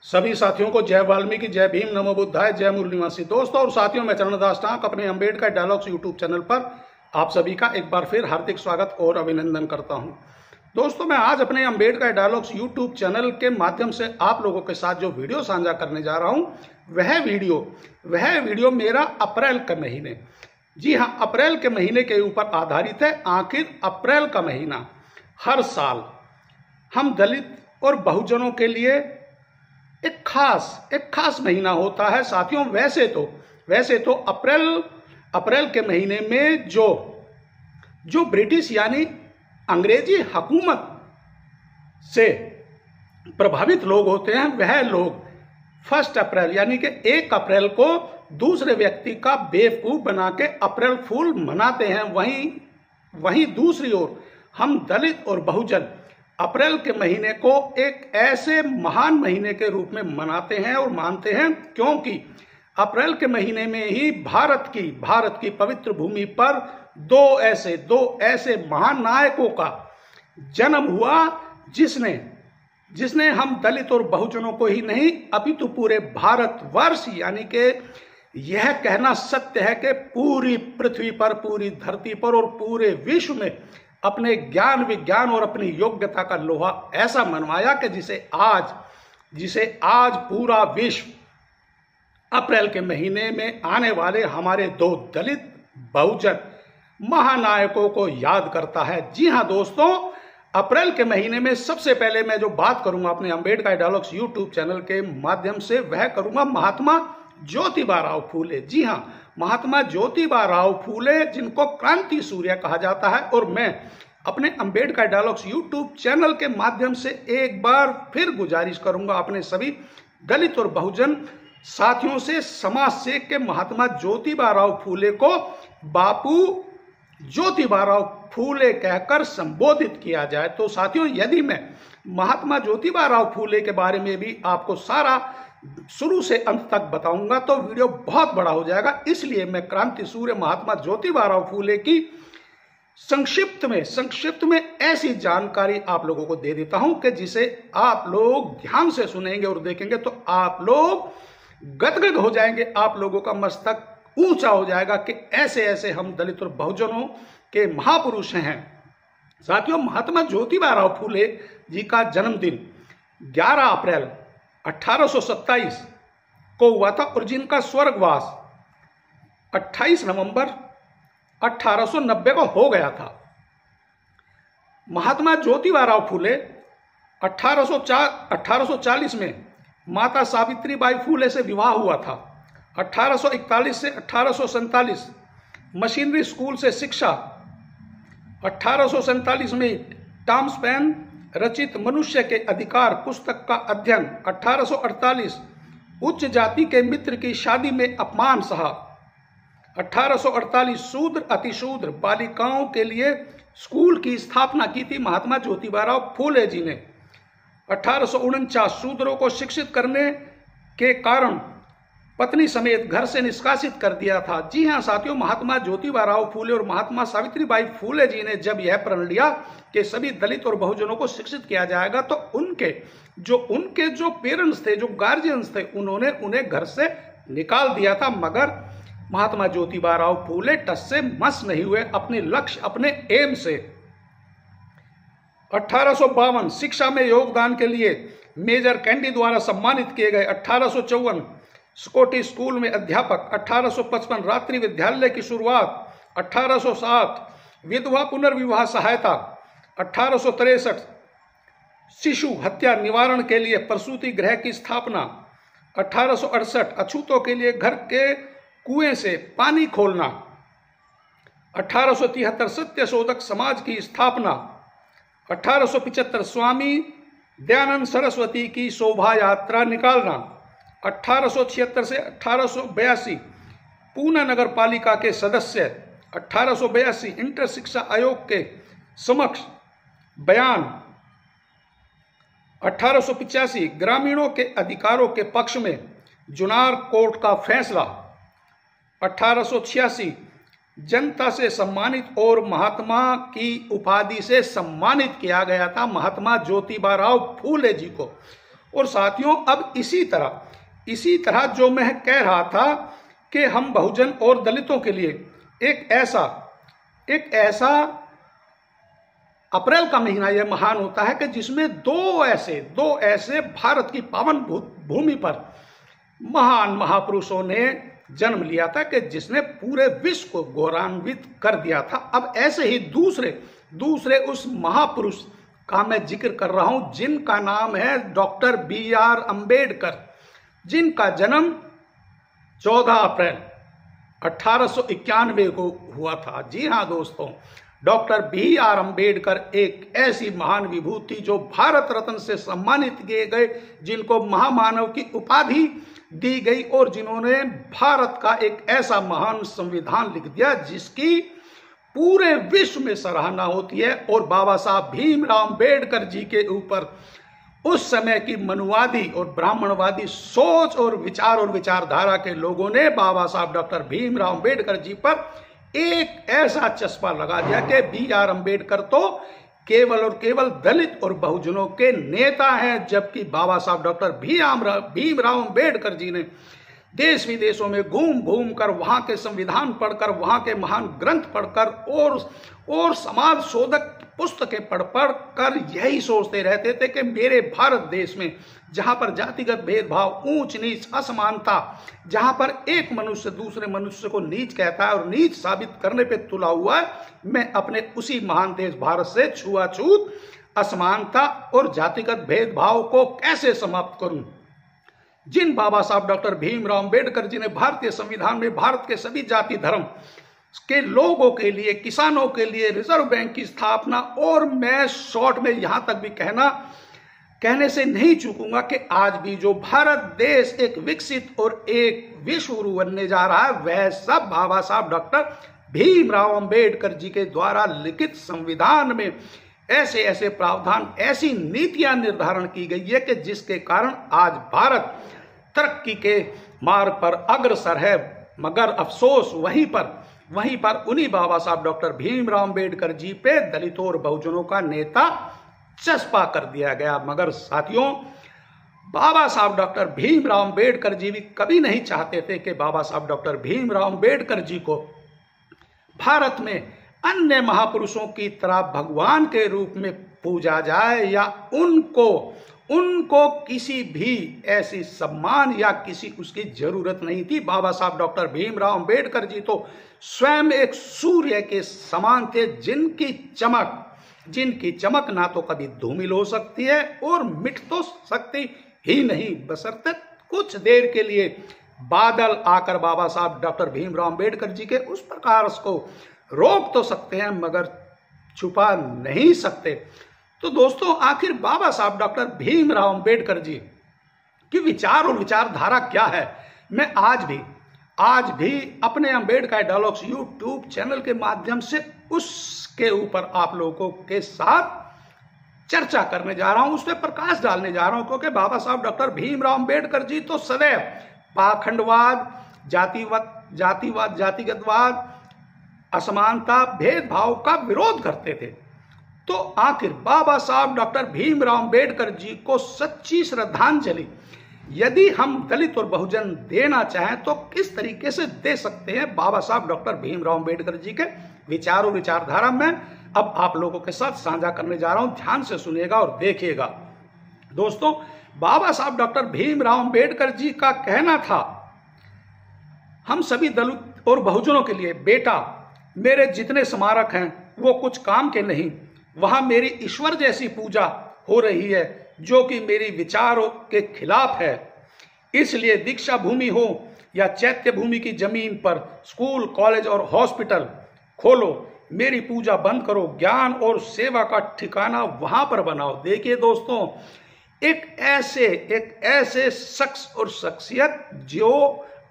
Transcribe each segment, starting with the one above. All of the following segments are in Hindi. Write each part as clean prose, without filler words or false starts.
सभी साथियों को जय वाल्मीकि, जय भीम, नमो बुद्धाय, जय मूल निवासी। दोस्तों और साथियों, मैं चरणदास टांक अपने अम्बेडकर डायलॉग्स यूट्यूब चैनल पर आप सभी का एक बार फिर हार्दिक स्वागत और अभिनंदन करता हूं। दोस्तों, मैं आज अपने अम्बेडकर डायलॉग्स यूट्यूब चैनल के माध्यम से आप लोगों के साथ जो वीडियो साझा करने जा रहा हूं, वह वीडियो मेरा अप्रैल के महीने, जी हाँ, अप्रैल के महीने के ऊपर आधारित है। आखिर अप्रैल का महीना हर साल हम दलित और बहुजनों के लिए एक खास महीना होता है। साथियों, वैसे तो अप्रैल के महीने में जो ब्रिटिश यानी अंग्रेजी हुकूमत से प्रभावित लोग होते हैं, वह लोग 1 अप्रैल यानी कि 1 अप्रैल को दूसरे व्यक्ति का बेवकूफ बना के अप्रैल फूल मनाते हैं। वहीं दूसरी ओर हम दलित और बहुजन अप्रैल के महीने को एक ऐसे महान महीने के रूप में मनाते हैं और मानते हैं, क्योंकि अप्रैल के महीने में ही भारत की पवित्र भूमि पर दो ऐसे महान नायकों का जन्म हुआ, जिसने हम दलित और बहुजनों को ही नहीं अपितु पूरे भारतवर्ष, यानी कि यह कहना सत्य है कि पूरी पृथ्वी पर, पूरी धरती पर और पूरे विश्व में अपने ज्ञान विज्ञान और अपनी योग्यता का लोहा ऐसा मनवाया कि जिसे आज पूरा विश्व अप्रैल के महीने में आने वाले हमारे 2 दलित बहुजन महानायकों को याद करता है। जी हां दोस्तों, अप्रैल के महीने में सबसे पहले मैं जो बात करूंगा अपने अम्बेडकर डायलॉग्स यूट्यूब चैनल के माध्यम से, वह करूंगा महात्मा ज्योतिबा राव फूले। जी हां, महात्मा ज्योतिबा राव फूले, जिनको क्रांति सूर्य कहा जाता है। और मैं अपने अम्बेडकर डायलॉग्स यूट्यूब चैनल के माध्यम से एक बार फिर गुजारिश करूंगा अपने सभी दलित और बहुजन साथियों से, समाज से, के महात्मा ज्योतिबा राव फूले को बापू ज्योतिबा राव फूले कहकर संबोधित किया जाए। तो साथियों, यदि मैं महात्मा ज्योतिबा राव फूले के बारे में भी आपको सारा शुरू से अंत तक बताऊंगा तो वीडियो बहुत बड़ा हो जाएगा। इसलिए मैं क्रांति सूर्य महात्मा ज्योतिबा राव फूले की संक्षिप्त में ऐसी जानकारी आप लोगों को दे देता हूं कि जिसे आप लोग ध्यान से सुनेंगे और देखेंगे तो आप लोग गदगद हो जाएंगे, आप लोगों का मस्तक ऊंचा हो जाएगा कि ऐसे हम दलित और बहुजनों के महापुरुष हैं। साथियों, महात्मा ज्योतिबा राव फूले जी का जन्मदिन 11 अप्रैल 1827 को हुआ था और जिनका स्वर्गवास 28 नवंबर 1890 को हो गया था। महात्मा ज्योतिबा राव फूले 1840 में माता सावित्रीबाई फूले से विवाह हुआ था। 1841 से 1847 मशीनरी स्कूल से शिक्षा। 1847 में टॉमस पेन रचित मनुष्य के अधिकार पुस्तक का अध्ययन। 1848 उच्च जाति के मित्र की शादी में अपमान सहा। 1848 शूद्र अतिशूद्र बालिकाओं के लिए स्कूल की स्थापना की थी महात्मा ज्योतिबा राव फूले जी ने। 1849 शूद्रों को शिक्षित करने के कारण पत्नी समेत घर से निष्कासित कर दिया था। जी हां साथियों, महात्मा ज्योतिबा राव फूले और महात्मा सावित्रीबाई फूले जी ने जब यह प्रण लिया कि सभी दलित और बहुजनों को शिक्षित किया जाएगा, तो उनके जो पेरेंट्स थे, जो गार्जियंस थे, उन्होंने उन्हें घर से निकाल दिया था। मगर महात्मा ज्योतिबा राव फूले टस से मस नहीं हुए अपने लक्ष्य, अपने एम से। 1852 शिक्षा में योगदान के लिए मेजर कैंडी द्वारा सम्मानित किए गए। 1854 स्कॉटिश स्कूल में अध्यापक। 1855 रात्रि विद्यालय की शुरुआत। 1807 विधवा पुनर्विवाह सहायता। 1863 शिशु हत्या निवारण के लिए प्रसूति गृह की स्थापना। 1868 अछूतों के लिए घर के कुएं से पानी खोलना। 1873 सत्य शोधक समाज की स्थापना। 1875 स्वामी दयानंद सरस्वती की शोभा यात्रा निकालना। 1876 से 1882 पूना नगर पालिका के सदस्य। 1882 इंटर शिक्षा आयोग के समक्ष बयान। 1885 ग्रामीणों के अधिकारों के पक्ष में जुनार कोर्ट का फैसला। 1886 जनता से सम्मानित और महात्मा की उपाधि से सम्मानित किया गया था महात्मा ज्योतिबा राव फूले जी को। और साथियों, अब इसी तरह जो मैं कह रहा था कि हम बहुजन और दलितों के लिए एक ऐसा अप्रैल का महीना यह महान होता है कि जिसमें दो ऐसे भारत की पावन भूमि पर महान महापुरुषों ने जन्म लिया था कि जिसने पूरे विश्व को गौरवान्वित कर दिया था। अब ऐसे ही दूसरे उस महापुरुष का मैं जिक्र कर रहा हूं, जिनका नाम है डॉक्टर B.R. अम्बेडकर, जिनका जन्म 14 अप्रैल 1891 को हुआ था। जी हाँ दोस्तों, डॉक्टर B.R. अम्बेडकर एक ऐसी महान विभूति जो भारत रत्न से सम्मानित किए गए, जिनको महामानव की उपाधि दी गई और जिन्होंने भारत का एक ऐसा महान संविधान लिख दिया जिसकी पूरे विश्व में सराहना होती है। और बाबा साहब भीमराव अम्बेडकर जी के ऊपर उस समय की मनुवादी और ब्राह्मणवादी सोच और विचारधारा के लोगों ने बाबा साहब डॉक्टर भीमराव अम्बेडकर जी पर एक ऐसा चस्पा लगा दिया कि B.R. अम्बेडकर तो केवल और केवल दलित और बहुजनों के नेता हैं, जबकि बाबा साहब डॉक्टर भीमराव अम्बेडकर जी ने देश विदेशों में घूम कर वहां के संविधान पढ़कर, वहां के महान ग्रंथ पढ़कर और समाज शोधक पुस्तकें पढ़ कर यही सोचते रहते थे कि मेरे भारत देश में, जहां पर जातिगत भेदभाव, ऊंच नीच, असमानता, जहां पर एक मनुष्य दूसरे मनुष्य को नीच कहता है और नीच साबित करने पे तुला हुआ है, मैं अपने उसी महान देश भारत से छुआछूत, असमानता और जातिगत भेदभाव को कैसे समाप्त करूं। जिन बाबा साहब डॉक्टर भीमराव अम्बेडकर जी ने भारतीय संविधान में भारत के सभी जाति धर्म के लोगों के लिए, किसानों के लिए रिजर्व बैंक की स्थापना, और मैं शॉर्ट में यहां तक भी कहने से नहीं चूकूंगा कि आज भी जो भारत देश एक विकसित और एक विश्व गुरु बनने जा रहा है, वह सब बाबा साहब डॉक्टर भीमराव अम्बेडकर जी के द्वारा लिखित संविधान में ऐसे प्रावधान, ऐसी नीतियां निर्धारण की गई है कि जिसके कारण आज भारत तरक्की के मार्ग पर अग्रसर है। मगर अफसोस वहीं पर उन्हीं बाबा साहब डॉक्टर भीमराव अम्बेडकर जी पे दलितों और बहुजनों का नेता चस्पा कर दिया गया। मगर साथियों, बाबा साहब डॉक्टर भीमराव अम्बेडकर जी भी कभी नहीं चाहते थे कि बाबा साहब डॉक्टर भीमराव अम्बेडकर जी को भारत में अन्य महापुरुषों की तरह भगवान के रूप में पूजा जाए, या उनको किसी भी ऐसी सम्मान या किसी उसकी जरूरत नहीं थी। बाबा साहब डॉक्टर भीमराव अम्बेडकर जी तो स्वयं एक सूर्य के समान थे, जिनकी चमक ना तो कभी धूमिल हो सकती है और मिट तो सकती ही नहीं, बशर्ते कुछ देर के लिए बादल आकर बाबा साहब डॉक्टर भीमराव अम्बेडकर जी के उस प्रकाश को रोक तो सकते हैं, मगर छुपा नहीं सकते। तो दोस्तों, आखिर बाबा साहब डॉक्टर भीमराव अम्बेडकर जी की विचार और विचारधारा क्या है, मैं आज भी अपने अम्बेडकर डायलॉग्स यूट्यूब चैनल के माध्यम से उसके ऊपर आप लोगों के साथ चर्चा करने जा रहा हूं, उस पर प्रकाश डालने जा रहा हूं, क्योंकि बाबा साहब डॉक्टर भीमराव अम्बेडकर जी तो सदैव पाखंडवाद, जातिगतवाद, असमानता, भेदभाव का विरोध करते थे। तो आखिर बाबा साहब डॉक्टर भीमराव अम्बेडकर जी को सच्ची श्रद्धांजलि यदि हम दलित और बहुजन देना चाहें तो किस तरीके से दे सकते हैं, बाबा साहब डॉक्टर भीमराव अम्बेडकर जी के विचार और विचारधारा में अब आप लोगों के साथ साझा करने जा रहा हूं। ध्यान से सुनिएगा और देखिएगा। दोस्तों, बाबा साहब डॉक्टर भीमराव अम्बेडकर जी का कहना था, हम सभी दलित और बहुजनों के लिए, बेटा मेरे जितने स्मारक हैं वो कुछ काम के नहीं, वहां मेरी ईश्वर जैसी पूजा हो रही है जो कि मेरी विचारों के खिलाफ है। इसलिए दीक्षा भूमि हो या चैत्य भूमि की जमीन पर स्कूल, कॉलेज और हॉस्पिटल खोलो, मेरी पूजा बंद करो, ज्ञान और सेवा का ठिकाना वहां पर बनाओ। देखिए दोस्तों, एक ऐसे शख्स और शख्सियत जो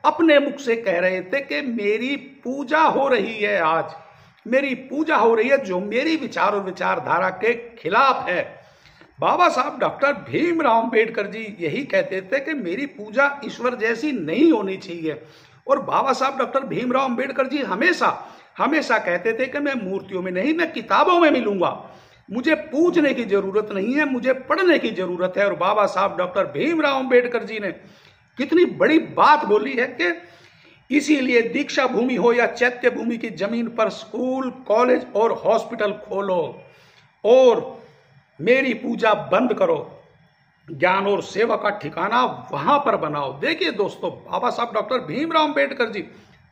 अपने मुख से कह रहे थे कि मेरी पूजा हो रही है, आज मेरी पूजा हो रही है जो मेरी विचार और विचारधारा के खिलाफ है। बाबा साहब डॉक्टर भीमराव अम्बेडकर जी यही कहते थे कि मेरी पूजा ईश्वर जैसी नहीं होनी चाहिए। और बाबा साहब डॉक्टर भीमराव अम्बेडकर जी हमेशा कहते थे कि मैं मूर्तियों में नहीं, मैं किताबों में मिलूंगा, मुझे पूछने की जरूरत नहीं है, मुझे पढ़ने की जरूरत है। और बाबा साहब डॉक्टर भीमराव अंबेडकर जी ने कितनी बड़ी बात बोली है कि इसीलिए दीक्षा भूमि हो या चैत्य भूमि की जमीन पर स्कूल, कॉलेज और हॉस्पिटल खोलो और मेरी पूजा बंद करो। ज्ञान और सेवा का ठिकाना वहां पर बनाओ। देखिए दोस्तों, बाबा साहब डॉक्टर भीमराव अंबेडकर जी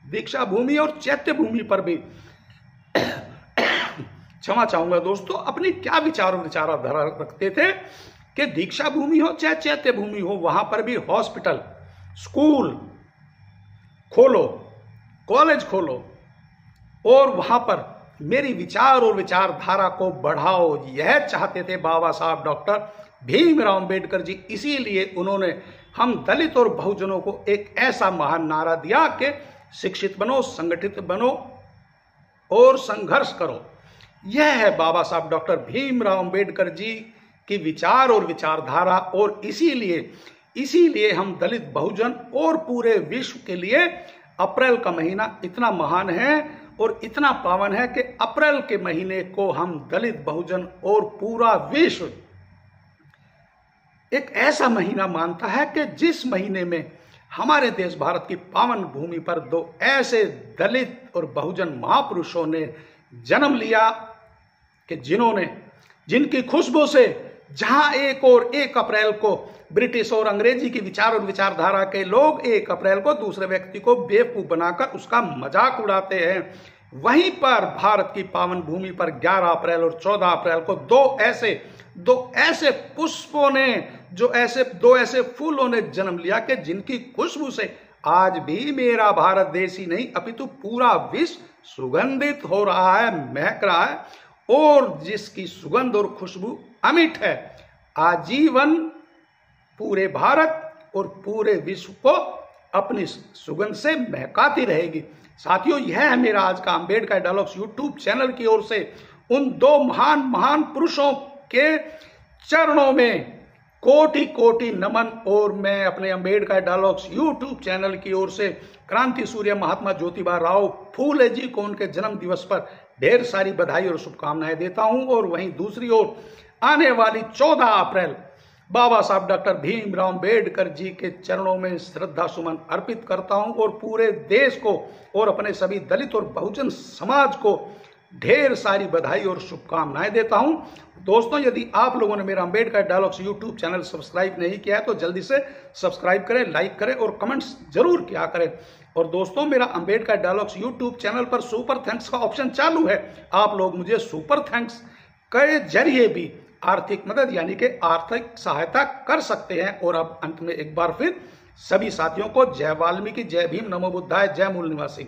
दीक्षा भूमि और चैत्य भूमि पर भी क्षमा चाहूंगा दोस्तों, अपनी क्या विचार और विचारधारा रखते थे कि दीक्षा भूमि हो चाहे चैत्य भूमि हो, वहां पर भी हॉस्पिटल, स्कूल खोलो, कॉलेज खोलो और वहां पर मेरी विचार और विचारधारा को बढ़ाओ। यह चाहते थे बाबा साहब डॉक्टर भीमराव अंबेडकर जी। इसीलिए उन्होंने हम दलित और बहुजनों को एक ऐसा महान नारा दिया कि शिक्षित बनो, संगठित बनो और संघर्ष करो। यह है बाबा साहब डॉक्टर भीमराव अंबेडकर जी की विचार और विचारधारा। और इसीलिए हम दलित, बहुजन और पूरे विश्व के लिए अप्रैल का महीना इतना महान है और इतना पावन है कि अप्रैल के महीने को हम दलित, बहुजन और पूरा विश्व एक ऐसा महीना मानता है कि जिस महीने में हमारे देश भारत की पावन भूमि पर दो ऐसे दलित और बहुजन महापुरुषों ने जन्म लिया कि जिनकी खुशबू से जहां 1 अप्रैल को ब्रिटिश और अंग्रेजी की विचार और विचारधारा के लोग 1 अप्रैल को दूसरे व्यक्ति को बेवकूफ बनाकर उसका मजाक उड़ाते हैं, वहीं पर भारत की पावन भूमि पर 11 अप्रैल और 14 अप्रैल को दो ऐसे पुष्पों ने, दो ऐसे फूलों ने जन्म लिया कि जिनकी खुशबू से आज भी मेरा भारत देश ही नहीं अपितु पूरा विश्व सुगंधित हो रहा है, महक रहा है और जिसकी सुगंध और खुशबू अमिट है, आजीवन पूरे भारत और पूरे विश्व को अपनी सुगंध से महकाती रहेगी। साथियों, यह है मेरा आज का अंबेडकर डायलॉग्स यूट्यूब चैनल की ओर से उन दो महान पुरुषों के चरणों में कोटि कोटि नमन। और मैं अपने अंबेडकर डायलॉग्स यूट्यूब चैनल की ओर से क्रांति सूर्य महात्मा ज्योतिबा राव फूले जी को उनके जन्म दिवस पर ढेर सारी बधाई और शुभकामनाएं देता हूं। और वहीं दूसरी ओर आने वाली 14 अप्रैल बाबा साहब डॉक्टर भीमराव अंबेडकर जी के चरणों में श्रद्धा सुमन अर्पित करता हूं और पूरे देश को और अपने सभी दलित और बहुजन समाज को ढेर सारी बधाई और शुभकामनाएं देता हूं। दोस्तों, यदि आप लोगों ने मेरा Ambedkar dialogues YouTube channel subscribe नहीं किया है तो जल्दी से सब्सक्राइब करें, लाइक करें और कमेंट्स जरूर किया करें। और दोस्तों, मेरा अंबेडकर डायलॉग्स यूट्यूब चैनल पर सुपर थैंक्स का ऑप्शन चालू है। आप लोग मुझे सुपर थैंक्स के जरिए भी आर्थिक मदद यानी कि आर्थिक सहायता कर सकते हैं। और अब अंत में एक बार फिर सभी साथियों को जय वाल्मीकि, जय भीम, नमो बुद्धाय, जय मूल निवासी।